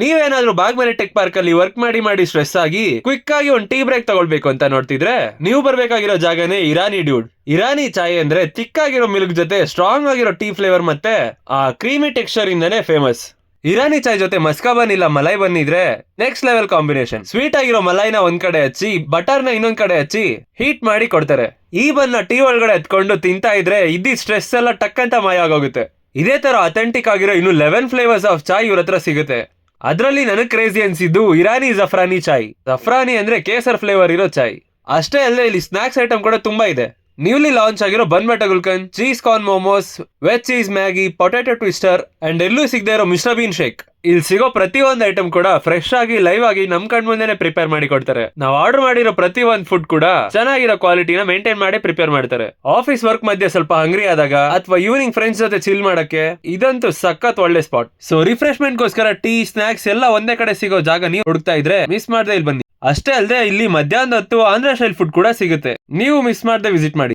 ನೀವೇನಾದ್ರೂ Bagmane tech park ಅಲ್ಲಿ work ಮಾಡಿ ಸ್ಟ್ರೆಸ್ ಆಗಿ ಕ್ವಿಕ್ ಆಗಿ ಒಂದು ಟೀ ಬ್ರೇಕ್ ತಗೊಳ್ಬೇಕು ಅಂತ ನೋಡ್ತಿದ್ರೆ ನೀವು ಬರ್ಬೇಕಾಗಿರೋ ಜಾಗನೇ ಇರಾನಿ ಡ್ಯೂಡ್. ಇರಾನಿ ಚಾಯ್ ಅಂದ್ರೆ ತಿಕ್ಕಾಗಿರೋ ಮಿಲ್ಕ್ ಜೊತೆ ಸ್ಟ್ರಾಂಗ್ ಆಗಿರೋ ಟೀ ಫ್ಲೇವರ್ ಮತ್ತೆ ಆ ಕ್ರೀಮಿ ಟೆಕ್ಸ್ಚರ್ ಇಂದಾನೆ ಫೇಮಸ್. ಇರಾನಿ ಚಾಯ್ ಜೊತೆ ಮಸ್ಕಾಬನ್ ಇಲ್ಲ ಮಲೈ ಬಂದಿದ್ರೆ ನೆಕ್ಸ್ಟ್ ಲೆವೆಲ್ ಕಾಂಬಿನೇಷನ್. ಸ್ವೀಟ್ ಆಗಿರೋ ಮಲೈನ ಒಂದ್ ಕಡೆ ಹಚ್ಚಿ ಬಟರ್ನ ಇನ್ನೊಂದ್ ಕಡೆ ಹಚ್ಚಿ ಹೀಟ್ ಮಾಡಿ ಕೊಡ್ತಾರೆ. ಈ ಬನ್ನ ಟೀ ಒಳಗಡೆ ಎತ್ಕೊಂಡು ತಿಂತಾ ಇದ್ರೆ ಇದ್ದಿ ಸ್ಟ್ರೆಸ್ ಎಲ್ಲ ಟಕ್ ಅಂತ ಮಾಯ ಆಗೋಗುತ್ತೆ. ಇದೇ ತರ ಅಥೆಂಟಿಕ್ ಆಗಿರೋ ಇನ್ನು 11 ಫ್ಲೇವರ್ಸ್ ಆಫ್ ಚಾಯ್ ಇವ್ರ ಹತ್ರ ಸಿಗುತ್ತೆ. ಅದ್ರಲ್ಲಿ ನನಗ್ ಕ್ರೇಜಿ ಅನ್ಸಿದ್ದು ಇರಾನಿ ಜಫ್ರಾನಿ ಚಾಯ್. ಜಫ್ರಾನಿ ಅಂದ್ರೆ ಕೇಸರ್ ಫ್ಲೇವರ್ ಇರೋ ಚಾಯ್. ಅಷ್ಟೇ ಅಲ್ಲದೆ ಇಲ್ಲಿ ಸ್ನಾಕ್ಸ್ ಐಟಮ್ ಕೂಡ ತುಂಬಾ ಇದೆ. ನ್ಯೂಲಿ ಲಾಂಚ್ ಆಗಿರೋ bun butter gulkand, cheese corn momos, veg cheese Maggi, potato twister and ಎಲ್ಲೂ ಸಿಗದೆ ಇರೋ ಮಿಸ್ಟರ್ ಬೀನ್ ಶೇಕ್. ಇಲ್ಲಿ ಸಿಗೋ ಪ್ರತಿ ಒಂದು ಐಟಮ್ ಕೂಡ ಫ್ರೆಶ್ ಆಗಿ ಲೈವ್ ಆಗಿ ನಮ್ ಕಣ್ ಮುಂದೆನೆ ಪ್ರಿಪೇರ್ ಮಾಡಿ ಕೊಡ್ತಾರೆ. ನಾವು ಆರ್ಡರ್ ಮಾಡಿರೋ ಪ್ರತಿ ಒಂದು ಫುಡ್ ಕೂಡ ಚೆನ್ನಾಗಿರೋ ಕ್ವಾಲಿಟಿನ ಮೇಂಟೈನ್ ಮಾಡಿ ಪ್ರಿಪೇರ್ ಮಾಡ್ತಾರೆ. ಆಫೀಸ್ ವರ್ಕ್ ಮಧ್ಯೆ ಸ್ವಲ್ಪ ಹಂಗ್ರಿ ಆದಾಗ ಅಥವಾ ಈವ್ನಿಂಗ್ ಫ್ರೆಂಡ್ಸ್ ಜೊತೆ ಚಿಲ್ ಮಾಡಕ್ಕೆ ಇದಂತೂ ಸಖತ್ ಒಳ್ಳೆ ಸ್ಪಾಟ್. ಸೊ ರಿಫ್ರೆಶ್ಮೆಂಟ್ ಗೋಸ್ಕರ ಟೀ, ಸ್ನಾಕ್ಸ್ ಎಲ್ಲ ಒಂದೇ ಕಡೆ ಸಿಗೋ ಜಾಗ ನೀವು ಹುಡುಕ್ತಾ ಇದ್ರೆ ಮಿಸ್ ಮಾಡದೆ ಇಲ್ಲಿ ಬನ್ನಿ. ಅಷ್ಟೇ ಅಲ್ಲದೆ ಇಲ್ಲಿ ಮಧ್ಯಾಹ್ನದ ಹೊತ್ತು ಆಂಧ್ರ ಸ್ಟೈಲ್ ಫುಡ್ ಕೂಡ ಸಿಗುತ್ತೆ. ನೀವು ಮಿಸ್ ಮಾಡದೆ ವಿಸಿಟ್ ಮಾಡಿ.